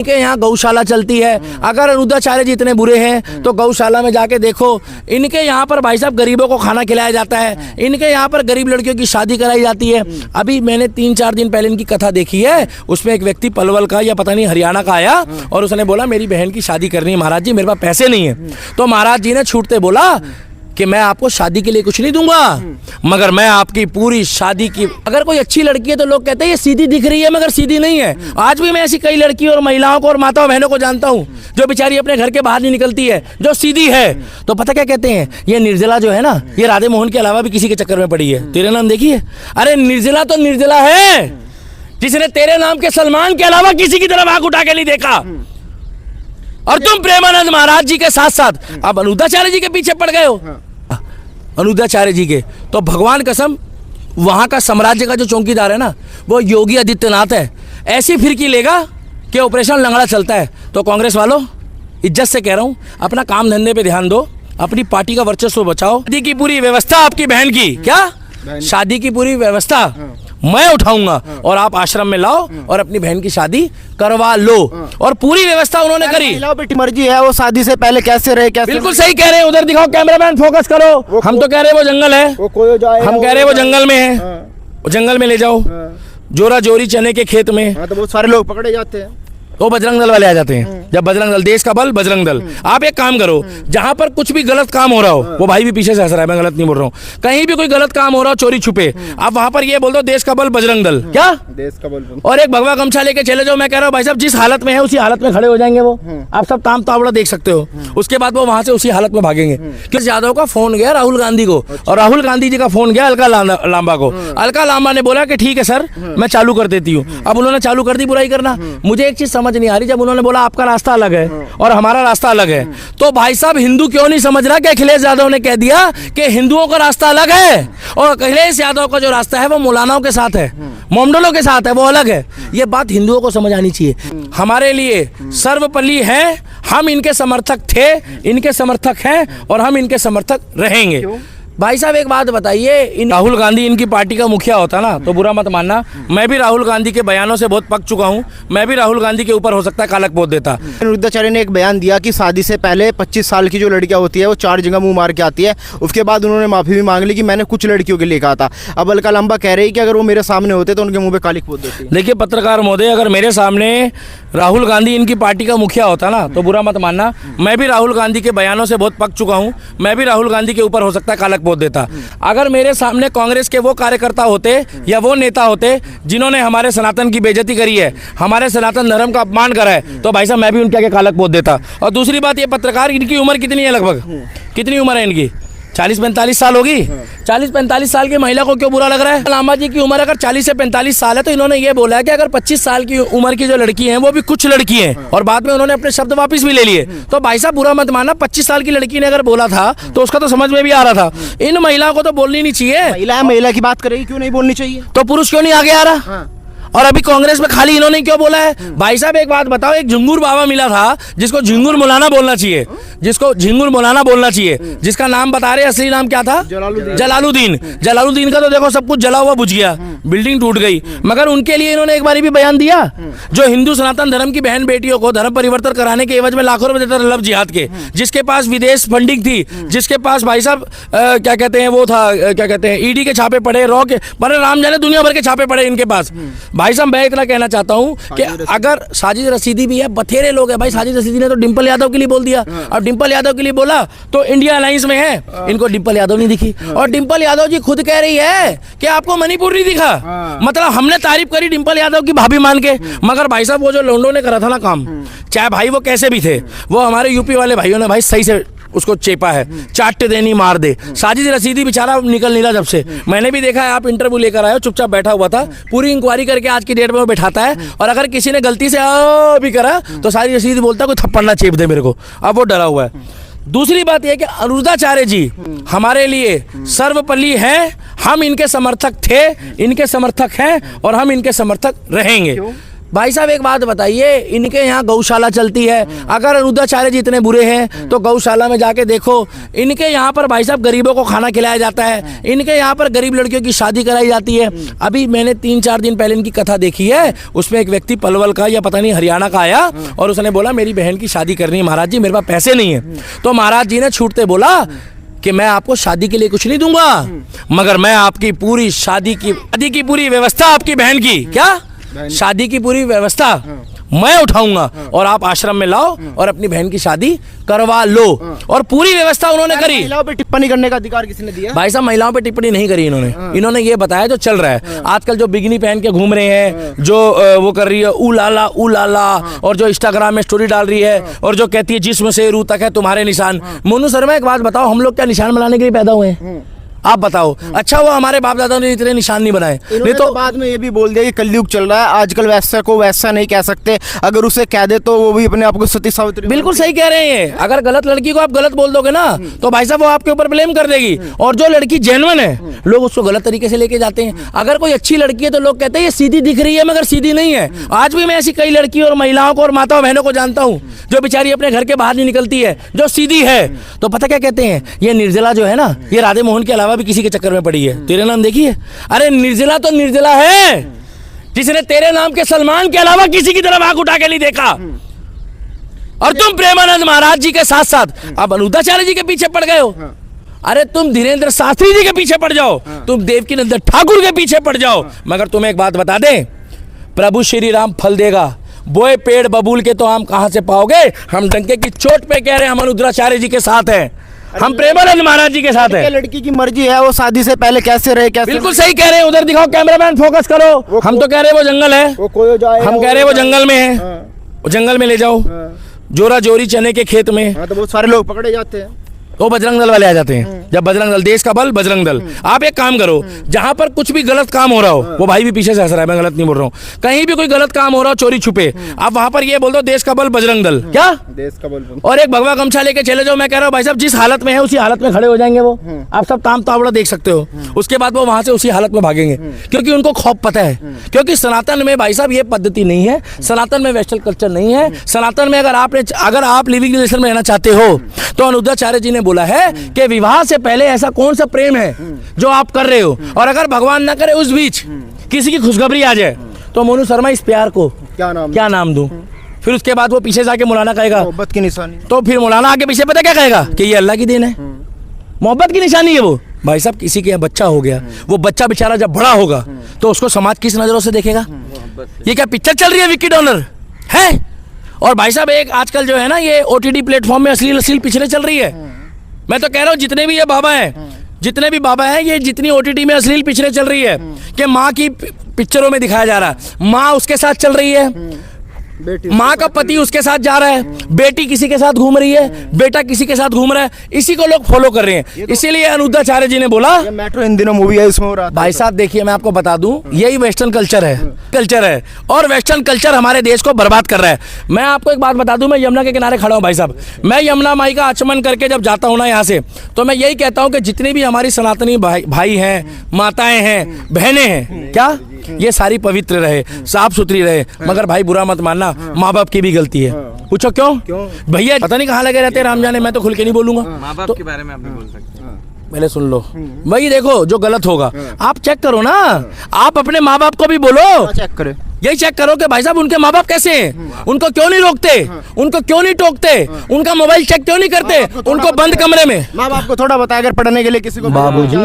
के यहाँ गौशाला चलती है। अगर अनुद्धाचार्य जी इतने बुरे हैं तो गौशाला में जाके देखो, इनके यहाँ पर भाई साहब गरीबों को खाना खिलाया जाता है, इनके यहाँ पर गरीब लड़कियों की शादी कराई जाती है। अभी मैंने 3-4 दिन पहले इनकी कथा देखी है, उसमें एक व्यक्ति पलवल का या पता नहीं हरियाणा का आया और उसने बोला मेरी बहन की शादी करनी है महाराज जी, मेरे पास पैसे नहीं है। तो महाराज जी ने छूटते बोला कि मैं आपको शादी के लिए कुछ नहीं दूंगा, मगर मैं आपकी पूरी शादी की, अगर कोई अच्छी लड़की है तो लोग कहते हैं ये सीधी दिख रही है मगर सीधी नहीं है। आज भी मैं ऐसी कई लड़कियों और महिलाओं को और माताओं बहनों को जानता हूँ जो बेचारी अपने घर के बाहर नहीं निकलती है, जो सीधी है। तो पता क्या कहते हैं, ये निर्जला जो है ना, ये राधे मोहन के अलावा भी किसी के चक्कर में पड़ी है। तेरे नाम देखिए, अरे निर्जला तो निर्जला है जिसने तेरे नाम के सलमान के अलावा किसी की तरफ आंख उठा के नहीं देखा। और तुम प्रेमानंद महाराज जी के साथ साथ अब अनुद्धाचार्य जी के पीछे पड़ गए हो, अनुद्धाचार्य जी के। तो भगवान कसम, वहां का साम्राज्य का जो चौकीदार है ना वो योगी आदित्यनाथ है। ऐसी फिरकी लेगा कि ऑपरेशन लंगड़ा चलता है। तो कांग्रेस वालों, इज्जत से कह रहा हूं, अपना काम धंधे पे ध्यान दो, अपनी पार्टी का वर्चस्व बचाओ। शादी की पूरी व्यवस्था आपकी बहन की, क्या शादी की पूरी व्यवस्था मैं उठाऊंगा और आप आश्रम में लाओ और अपनी बहन की शादी करवा लो। और पूरी व्यवस्था उन्होंने करी। बेटी मर्जी है, वो शादी से पहले कैसे रहे, कैसे बिल्कुल सही कह रहे हैं। उधर दिखाओ, कैमरामैन फोकस करो। हम तो कह रहे हैं वो जंगल है, हम कह रहे हैं वो जंगल में है, वो जंगल में ले जाओ, जोरा जोरी चने के खेत में। तो बहुत सारे लोग पकड़े जाते हैं, वो बजरंग दल वाले आ जाते हैं। जब बजरंग दल, देश का बल बजरंग दल। आप एक काम करो, जहां पर कुछ भी गलत काम हो रहा हो, वो भाई भी पीछे से हंस रहा है, मैं गलत नहीं बोल रहा हूँ, कहीं भी कोई गलत काम हो रहा हो चोरी छुपे, आप वहां पर ये बोल दो देश का बल बजरंग दल, क्या देश का बल, और एक भगवा गमछा लेके चले जाओ। मैं कह रहा हूँ भाई साहब, जिस हालत में है उसी हालत में खड़े हो जाएंगे वो। आप सब ताम तावड़ा देख सकते हो, उसके बाद वो वहां से उसी हालत में भागेंगे। किस यादव का फोन गया राहुल गांधी को, और राहुल गांधी जी का फोन गया अलका लांबा को। अलका लांबा ने बोला कि ठीक है सर, मैं चालू कर देती हूँ। अब उन्होंने चालू कर दी बुराई करना। मुझे एक चीज समझ नहीं आ रही, जब उन्होंने बोला आपका रास्ता अलग है और हमारा रास्ता अलग है, तो भाई साहब हिंदू क्यों नहीं समझ रहा कि अखिलेश यादव ने कह दिया कि हिंदुओं का रास्ता अलग है और अखिलेश यादव का जो रास्ता है वो मौलानाओं के साथ है, मोमडोलों के साथ है, वो अलग है। ये बात हिंदुओं को समझ आनी चाहिए। हमारे लिए सर्वपल्ली है, हम इनके समर्थक थे, इनके समर्थक हैं और हम इनके समर्थक रहेंगे। भाई साहब एक बात बताइए, राहुल गांधी इनकी पार्टी का मुखिया होता ना तो बुरा मत मानना, मैं भी राहुल गांधी के बयानों से बहुत पक चुका हूं, मैं भी राहुल गांधी के ऊपर हो सकता है कालक पोत देता। अनुद्धाचार्य ने एक बयान दिया कि शादी से पहले 25 साल की जो लड़कियां होती है वो 4 जगह मुंह मार के आती है। उसके बाद उन्होंने माफी भी मांग ली कि मैंने कुछ लड़कियों के लिए कहा था। अब अलका लांबा कह रही कि अगर वो मेरे सामने होते तो उनके मुंह पे कालिक पोत देती। देखिए पत्रकार महोदय, अगर मेरे सामने राहुल गांधी इनकी पार्टी का मुखिया होता ना तो बुरा मत मानना, मैं भी राहुल गांधी के बयानों से बहुत पक चुका हूं, मैं भी राहुल गांधी के ऊपर हो सकता है कालक पोत देता। अगर मेरे सामने कांग्रेस के वो कार्यकर्ता होते या वो नेता होते जिन्होंने हमारे सनातन की बेइज्जती करी है, हमारे सनातन धर्म का अपमान करा है, तो भाई साहब मैं भी उनके आगे कालक पोत देता। और दूसरी बात, ये पत्रकार, इनकी उम्र कितनी है, लगभग कितनी उम्र है इनकी? 40-45 साल होगी। 40-45 साल की महिला को क्यों बुरा लग रहा है? लांबा जी की उम्र अगर 40 से 45 साल है तो इन्होंने ये बोला है कि अगर 25 साल की उम्र की जो लड़की हैं वो भी कुछ लड़की हैं, और बाद में उन्होंने अपने शब्द वापस भी ले लिए। तो भाई साहब बुरा मत मानना, 25 साल की लड़की ने अगर बोला था तो उसका तो समझ में भी आ रहा था। इन महिलाओं को तो बोलनी नहीं चाहिए। महिला की बात करेगी, क्यों नहीं बोलनी चाहिए? तो पुरुष क्यों नहीं आगे आ रहा? और अभी कांग्रेस में खाली इन्होंने क्यों बोला है? भाई साहब एक बात बताओ, एक झिंगुर बाबा मिला था जिसको झिंगुर मौलाना बोलना चाहिए, जिसको झिंगुर मौलाना बोलना चाहिए, जिसका नाम बता रहे, असली नाम क्या था? जलालुद्दीन। जलालुद्दीन का तो देखो सब कुछ जला हुआ बुझ गया, बिल्डिंग टूट गई, मगर उनके लिए इन्होंने एक बार भी बयान दिया। जो हिंदू सनातन धर्म की बहन बेटियों को धर्म परिवर्तन कराने के एवज में लाखों रुपए देता लव जिहाद के, जिसके पास विदेश फंडिंग थी, जिसके पास भाई साहब क्या कहते हैं वो था, क्या कहते हैं ईडी के छापे पड़े, रॉ के, बड़े राम जाने दुनिया भर के छापे पड़े इनके पास। भाई साहब मैं इतना कहना चाहता हूं कि अगर साजिद रशीदी भी है, बथेरे लोग हैं भाई। साजिद रशीदी ने तो डिंपल यादव के लिए बोल दिया, और डिंपल यादव के लिए बोला तो इंडिया अलायंस में है, इनको डिंपल यादव नहीं दिखी। और डिंपल यादव जी खुद कह रही है कि आपको मणिपुर नहीं दिखा। मतलब हमने तारीफ करी डिंपल यादव की भाभी मान के, मगर भाई साहब वो जो लोंडो ने करा था ना काम, चाहे भाई वो कैसे भी थे, वो हमारे यूपी वाले भाइयों ने भाई सही से उसको चेपा है, चाट देनी मार दे। साजिद रशीदी बेचारा निकल नहीं रहा जब से, मैंने भी देखा है, आप इंटरव्यू लेकर आए हो, चुपचाप बैठा हुआ था, पूरी इंक्वायरी करके आज की डेट में वो बैठाता है। और अगर किसी ने गलती से भी करा तो साजिद रशीदी बोलता है कोई थप्पड़ ना चेप दे मेरे को, अब वो डरा हुआ है। दूसरी बात यह कि अनुद्धाचार्य जी हमारे लिए सर्वपल्ली हैं, हम इनके समर्थक थे, इनके समर्थक हैं और हम इनके समर्थक रहेंगे। भाई साहब एक बात बताइए, इनके यहाँ गौशाला चलती है। अगर अनुदाचार्य जी इतने बुरे हैं तो गौशाला में जाके देखो। इनके यहाँ पर भाई साहब गरीबों को खाना खिलाया जाता है। इनके यहाँ पर गरीब लड़कियों की शादी कराई जाती है। अभी मैंने 3-4 दिन पहले इनकी कथा देखी है। उसमें एक व्यक्ति पलवल का या पता नहीं हरियाणा का आया और उसने बोला मेरी बहन की शादी करनी है महाराज जी, मेरे पास पैसे नहीं है। तो महाराज जी ने छूटते बोला कि मैं आपको शादी के लिए कुछ नहीं दूंगा, मगर मैं आपकी पूरी शादी की पूरी व्यवस्था, आपकी बहन की क्या शादी की पूरी व्यवस्था मैं उठाऊंगा और आप आश्रम में लाओ और अपनी बहन की शादी करवा लो। और पूरी व्यवस्था उन्होंने करी। महिलाओं पे टिप्पणी करने का अधिकार किसने दिया? भाई साहब महिलाओं पे टिप्पणी नहीं करी इन्होंने ये बताया जो चल रहा है आजकल, जो बिगनी पहन के घूम रहे हैं, जो वो कर रही है ऊ लाला, और जो इंस्टाग्राम में स्टोरी डाल रही है और जो कहती है जिस्म से रूह तक है तुम्हारे निशान। मोनू शर्मा एक बात बताओ, हम लोग क्या निशान बनाने के लिए पैदा हुए हैं? आप बताओ। अच्छा वो हमारे बाप दादा ने इतने निशान नहीं बनाए। नहीं तो बाद में ये भी बोल दिया कि कलयुग चल रहा है, आजकल वैसा को वैसा नहीं कह सकते। अगर उसे कह दे तो वो भी अपने आप को सती सावित्री। बिल्कुल सही कह रहे हैं। अगर गलत लड़की को आप गलत बोल दोगे ना तो भाई साहब वो आपके ऊपर ब्लेम कर देगी। और जो लड़की जेन्युइन है लोग उसको गलत तरीके से लेके जाते हैं। अगर कोई अच्छी लड़की है तो लोग कहते हैं ये सीधी दिख रही है मगर सीधी नहीं है। आज भी मैं ऐसी कई लड़की और महिलाओं को और माताओं बहनों को जानता हूँ जो बेचारी अपने घर के बाहर नहीं निकलती है, जो सीधी है। तो पता क्या कहते हैं, ये निर्जला जो है ना, ये राधे मोहन के अलावा भी किसी के चक्कर में पड़ी है। तेरे नाम देखिए, अरे निर्जला तो निर्जला है जिसने तेरे नाम के सलमान के अलावा किसी की तरफ आंख उठा के नहीं देखा। और तुम प्रेमानंद महाराज जी के साथ साथ अब अनुदाचार्य जी के पीछे पड़ गए हो। अरे तुम धीरेन्द्र शास्त्री जी के पीछे पड़ जाओ, तुम देवकीनंदन ठाकुर के पीछे पड़ जाओ। मगर तुम्हें एक बात बता दें, प्रभु श्री राम फल देगा, बोए पेड़ बबूल के तो आम कहां से पाओगे। हम डंके की चोट पे कह रहे हैं, हम अनुद्राचार्य जी के साथ हैं, हम प्रेमानंद महाराज जी के साथ हैं। लड़की की मर्जी है, वो शादी से पहले कैसे रहे, कैसे। बिल्कुल सही कह रहे हैं। उधर दिखाओ कैमरामैन, फोकस करो। हम तो कह रहे हैं वो जंगल है, हम कह रहे हैं वो जंगल में है, वो जंगल में ले जाओ, जोरा जोरी चने के खेत में। तो बहुत सारे लोग पकड़े जाते हैं, वो बजरंग दल वाले आ जाते हैं। जब बजरंग दल, देश का बल बजरंग दल। आप एक काम करो, जहां पर कुछ भी गलत काम हो रहा हो, वो भाई भी पीछे से हंस रहा है, मैं गलत नहीं बोल रहा हूँ, कहीं भी कोई गलत काम हो रहा हो चोरी छुपे, आप वहां पर ये बोल दो देश का बल बजरंग दल, क्या देश का बल। और एक भगवा गमछा लेके चले जाओ। मैं कह रहा हूँ भाई साहब जिस हालत में है उसी हालत में खड़े हो जाएंगे वो। आप सब ताम तावड़ा देख सकते हो। उसके बाद वो वहां से उसी हालत में भागेंगे क्योंकि उनको खौफ पता है। क्योंकि सनातन में भाई साहब ये पद्धति नहीं है, सनातन में वेस्टर्न कल्चर नहीं है। सनातन में अगर आप लिविंग रिलेशन में रहना चाहते हो तो अनुद्राचार्य जी ने बोला है कि विवाह से पहले ऐसा कौन सा प्रेम है जो आप कर रहे हो, और अगर भगवान ना करे उस बीच किसी की खुशखबरी आ जाए तो मोनू शर्मा इस प्यार को क्या नाम दूं। फिर उसके बाद वो पीछे जाके मौलाना कहेगा मोहब्बत की निशानी। तो फिर मौलाना आगे पीछे पता क्या कहेगा कि ये अल्लाह की देन है, मोहब्बत की निशानी है वो। भाई साहब किसी के यहाँ बच्चा हो गया, वो बच्चा बेचारा जब बड़ा होगा तो उसको समाज किस नजरों से देखेगा। ये क्या पिक्चर चल रही है विकी डॉनर है। और भाई साहब एक आजकल जो है ना ये OTT प्लेटफॉर्म में अश्लील पिक्चरें चल रही है। मैं तो कह रहा हूँ जितने भी ये बाबा हैं, जितने भी बाबा हैं, ये जितनी OTT में अश्लील पिक्चरें चल रही है कि माँ की पिक्चरों में दिखाया जा रहा है, माँ उसके साथ चल रही है, माँ का पति उसके साथ जा रहा है, बेटी किसी के साथ घूम रही है, बेटा किसी के साथ घूम रहा है, इसी को लोग फॉलो कर रहे हैं। इसीलिए अनुद्राचार्य जी ने बोला, मेट्रो इन दिनों मूवी है इसमें हो रहा था। भाई साहब देखिए मैं आपको बता दूं, यही वेस्टर्न कल्चर है और वेस्टर्न कल्चर हमारे देश को बर्बाद कर रहा है। मैं आपको एक बात बता दूं, मैं यमुना के किनारे खड़ा हूं भाई साहब, मैं यमुना माई का आचमन करके जब जाता हूं ना यहाँ से, तो मैं यही कहता हूं कि जितनी भी हमारी सनातनी भाई हैं, माताएं हैं, बहनें हैं, क्या ये सारी पवित्र रहे, साफ सुथरी रहे। मगर भाई बुरा मत मानना, माँ बाप की भी गलती है। पूछो क्यों भैया, पता नहीं कहाँ लगे रहते हैं, राम जाने, मैं तो खुल के नहीं बोलूंगा। माँ बाप के बारे में आप नहीं बोल सकते। पहले सुन लो भाई, देखो जो गलत होगा आप चेक करो ना, आप अपने माँ बाप को भी बोलो, चेक करे, यही चेक करो कि भाई साहब उनके माँ बाप कैसे हैं, उनको क्यों नहीं रोकते, उनको क्यों नहीं टोकते, उनका मोबाइल चेक क्यों नहीं करते, उनको बंद कमरे में। माँ बाप को थोड़ा बताया अगर पढ़ने के लिए किसी को। बाबूजी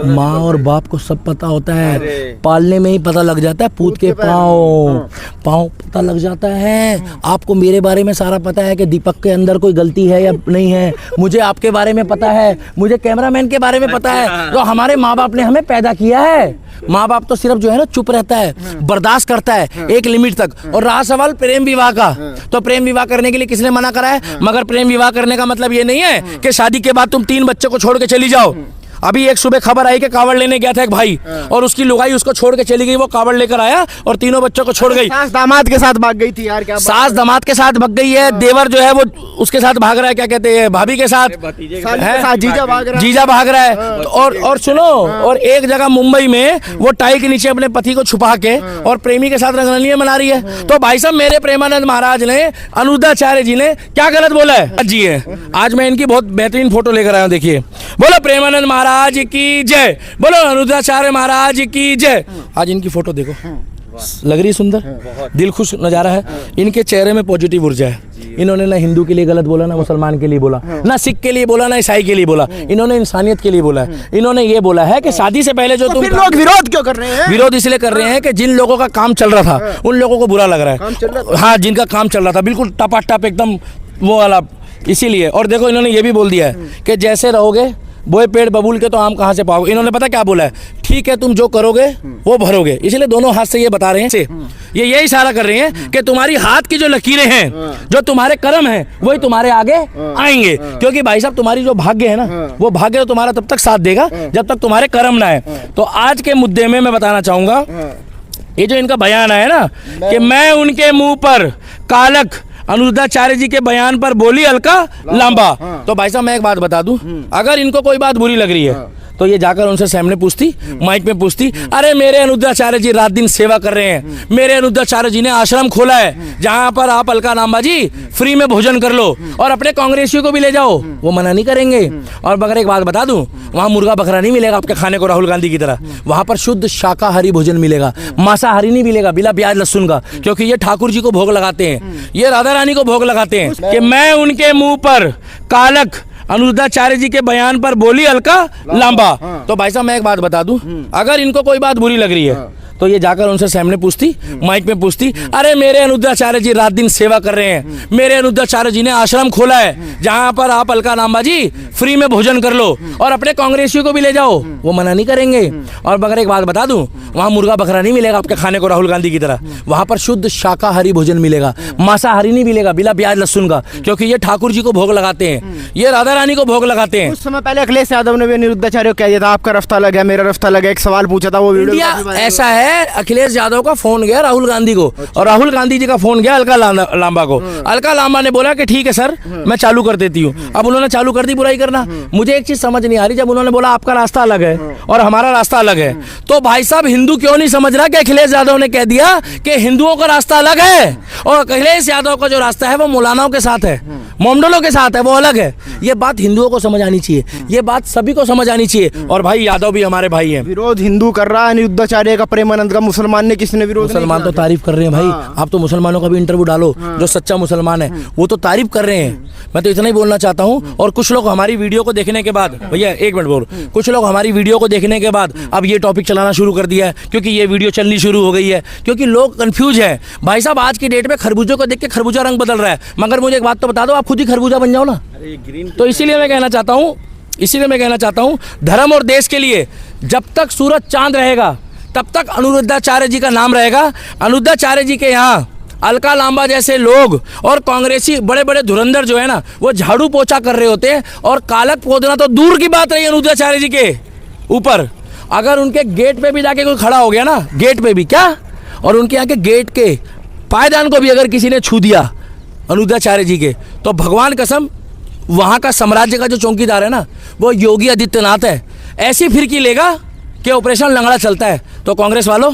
माँ और बाप को सब पता होता है, पालने में ही पता लग जाता है, पूत के पाँव पता लग जाता है। आपको मेरे बारे में सारा पता है कि दीपक के अंदर कोई गलती है या नहीं है, मुझे आपके बारे में पता है, मुझे कैमरामैन के बारे में पता है। तो हमारे माँ बाप ने हमें पैदा किया है। माँ बाप तो सिर्फ जो है ना चुप रहता है, बर्दाश्त करता है एक लिमिट तक। और रहा सवाल प्रेम विवाह का, तो प्रेम विवाह करने के लिए किसने मना करा है। मगर प्रेम विवाह करने का मतलब ये नहीं है कि शादी के बाद तुम 3 बच्चे को छोड़ के चली जाओ। अभी एक सुबह खबर आई कि कावड़ लेने गया था एक भाई, और उसकी लुगाई उसको छोड़ के चली गई, वो कावड़ लेकर आया और तीनों बच्चों को छोड़ गई। सास दामाद के साथ भाग गई थी यार, क्या सास दामाद के साथ भाग गई है, देवर जो है वो उसके साथ भाग रहा है, क्या कहते हैं, भाभी के साथ, भतीजे साली के है? साथ जीजा भाग रहा है। जीजा भाग रहा है। तो और सुनो, और एक जगह मुंबई में वो टाई के नीचे अपने पति को छुपा के और प्रेमी के साथ रंगरलियां मना रही है। तो भाई साहब मेरे प्रेमानंद महाराज ने, अनुरुद्धाचार्य जी ने क्या गलत बोला है? जी है, आज मैं इनकी बहुत बेहतरीन फोटो लेकर आया हूं, देखिए। बोलो प्रेमानंद महाराज की जय, बोलो अनुरुद्धाचार्य महाराज की जय। आज इनकी फोटो देखो, लग रही है सुंदर, दिल खुश नजारा है। इनके चेहरे में पॉजिटिव ऊर्जा है। इन्होंने ना हिंदू के लिए गलत बोला, ना मुसलमान के लिए बोला, ना सिख के लिए बोला, ना ईसाई के लिए बोला। इन्होंने इंसानियत के लिए बोला है। इन्होंने ये बोला है कि शादी से पहले जो तो तुम फिर लोग विरोध क्यों कर रहे हैं? विरोध इसलिए कर रहे हैं कि जिन लोगों का काम चल रहा था उन लोगों को बुरा लग रहा काम है। चल रहा था? हाँ, जिनका काम चल रहा था बिल्कुल टपाटप एकदम वो वाला, इसीलिए। और देखो इन्होंने ये भी बोल दिया है कि जैसे रहोगे बोए पेड़ बबूल के तो आम कहाँ से पाओगे। इन्होंने पता क्या बोला है? ठीक है, तुम जो करोगे वो भरोगे। इसलिए दोनों हाथ से ये बता रहे हैं, ये इशारा कर रहे हैं कि तुम्हारी हाथ की जो लकीरें हैं, जो तुम्हारे कर्म हैं, वही तुम्हारे आगे आएंगे। क्योंकि भाई साहब तुम्हारी जो भाग्य है ना, वो भाग्य तो तुम्हारा तब तक साथ देगा जब तक तुम्हारे कर्म ना है। तो आज के मुद्दे में मैं बताना चाहूंगा, ये जो इनका बयान है ना कि मैं उनके मुंह पर कालक, अनुरुद्धाचार्य जी के बयान पर बोली अलका लांबा। तो भाई साहब मैं एक बात बता दूं, अगर इनको कोई बात बुरी लग रही है तो ये जाकर उनसे सामने पूछती, माइक में पूछती, अरे मेरे अनुरुद्धाचार्य जी रात दिन सेवा कर रहे हैं, मेरे अनुरुद्धाचार्य जी ने आश्रम खोला है जहां पर आप अलका लांबा जी फ्री में भोजन कर लो और अपने कांग्रेसियों को भी ले जाओ, वो मना नहीं करेंगे। और मगर एक बात बता दूं, वहां मुर्गा बकरा नहीं मिलेगा आपके खाने को राहुल गांधी की तरह। वहां पर शुद्ध शाकाहारी भोजन मिलेगा, मांसाहारी नहीं मिलेगा, बिना प्याज लहसुन का, क्योंकि ये ठाकुर जी को भोग लगाते हैं, ये राधा रानी को भोग लगाते हैं। कि मैं उनके मुंह पर कालक, अनुरुद्धाचार्य जी के बयान पर बोली अलका लांबा। तो भाई साहब मैं एक बात बता दूं, अगर इनको कोई बात बुरी लग रही है तो ये जाकर उनसे सामने पूछती, माइक में पूछती, अरे मेरे अनुरुद्धाचार्य जी रात दिन सेवा कर रहे हैं, मेरे अनुरुद्धाचार्य जी ने आश्रम खोला है जहां पर आप अलका लांबा जी फ्री में भोजन कर लो और अपने कांग्रेसियों को भी ले जाओ, वो मना नहीं करेंगे। और मगर एक बात बता दूं, वहां मुर्गा बकरा नहीं मिलेगा आपके खाने को राहुल गांधी की तरह, वहां पर शुद्ध शाकाहारी भोजन मिलेगा, मांसाहारी नहीं मिलेगा, बिना प्याज लहसुन का, क्योंकि ये ठाकुर जी को भोग लगाते हैं, ये राधा रानी को भोग लगाते हैं। कुछ समय पहले अखिलेश यादव ने भी अनुरुद्धाचार्य को कह दिया था आपका रफ्ता लगा, मेरा रफ्ता लगा, एक सवाल पूछा था, वो वीडियो ऐसा है, अखिलेश यादव का फोन गया राहुल गांधी को और राहुल गांधी जी का फोन गया अलका लांबा को। अलका लांबा ने बोला कि ठीक है सर, मैं चालू कर देती हूँ। अब उन्होंने चालू कर दी बुराई करना। मुझे एक चीज समझ नहीं आ रही, जब उन्होंने बोला आपका रास्ता अलग है और हमारा रास्ता अलग है, तो भाई साहब हिंदू क्यों नहीं समझ रहा कि अखिलेश यादव ने कह दिया कि हिंदुओं का रास्ता अलग है और अखिलेश यादव का जो रास्ता है वो मौलानाओं के साथ है, मोमडोलों के साथ है, वो अलग है। ये बात हिंदुओं को समझ आनी चाहिए, ये बात सभी को समझ आनी चाहिए। और भाई यादव भी हमारे भाई हैं। विरोध हिंदू कर रहा है अनुरुद्धाचार्य का, प्रेमानंद का, मुसलमान ने किसी ने विरोध नहीं मुसलमान तो किया। तारीफ कर रहे हैं भाई। आप तो मुसलमानों का भी इंटरव्यू डालो, जो सच्चा मुसलमान है वो तो तारीफ कर रहे हैं। मैं तो इतना ही बोलना चाहता हूँ। और कुछ लोग हमारी वीडियो को देखने के बाद, भैया एक मिनट बोल, कुछ लोग हमारी वीडियो को देखने के बाद अब ये टॉपिक चलाना शुरू कर दिया है, क्योंकि ये वीडियो चलनी शुरू हो गई है, क्योंकि लोग कंफ्यूज है। भाई साहब आज की डेट में खरबूजों को देख के खरबूजा रंग बदल रहा है, मगर मुझे एक बात तो बता दो, आप खुद ही खरबूजा बन जाओ ना। तो इसीलिए मैं कहना चाहता हूँ, धर्म और देश के लिए जब तक सूरज चांद रहेगा तब तक अनुरुद्धाचार्य जी का नाम रहेगा। अनुरुद्धाचार्य जी के यहाँ अलका लांबा जैसे लोग और कांग्रेसी बड़े बड़े धुरंधर जो है ना, वो झाड़ू पोछा कर रहे होते हैं। और कालक पोदना तो दूर की बात रही अनुरुद्धाचार्य जी के ऊपर, अगर उनके गेट पे भी जाके कोई खड़ा हो गया ना, गेट पे भी क्या, और उनके यहाँ के गेट के पायदान को भी अगर किसी ने छू दिया अनुरुद्धाचार्य जी के, तो भगवान कसम वहाँ का साम्राज्य का जो चौकीदार है ना, वो योगी आदित्यनाथ है। ऐसी फिरकी लेगा कि ऑपरेशन लंगड़ा चलता है। तो कांग्रेस वालों,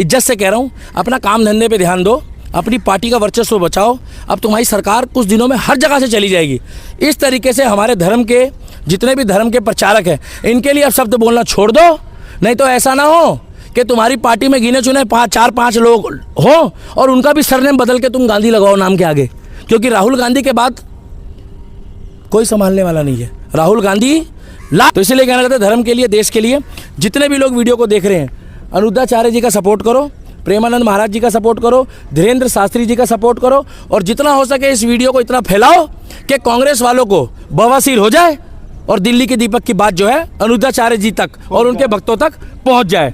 इज्जत से कह रहा हूँ, अपना काम धंधे पे ध्यान दो, अपनी पार्टी का वर्चस्व बचाओ। अब तुम्हारी सरकार कुछ दिनों में हर जगह से चली जाएगी। इस तरीके से हमारे धर्म के जितने भी धर्म के प्रचारक हैं, इनके लिए अब शब्द बोलना छोड़ दो, नहीं तो ऐसा ना हो कि तुम्हारी पार्टी में गिने चुने 4-5 लोग हो और उनका भी सरनेम बदल के तुम गांधी लगाओ नाम के आगे, क्योंकि राहुल गांधी के बाद कोई संभालने वाला नहीं है। राहुल गांधी तो इसीलिए कहना चाहते हैं, धर्म के लिए, देश के लिए जितने भी लोग वीडियो को देख रहे हैं, अनुरुद्धाचार्य जी का सपोर्ट करो, प्रेमानंद महाराज जी का सपोर्ट करो, धीरेन्द्र शास्त्री जी का सपोर्ट करो, और जितना हो सके इस वीडियो को इतना फैलाओ कि कांग्रेस वालों को बवासीर हो जाए और दिल्ली के दीपक की बात जो है अनुरुद्धाचार्य जी तक और उनके भक्तों तक पहुंच जाए।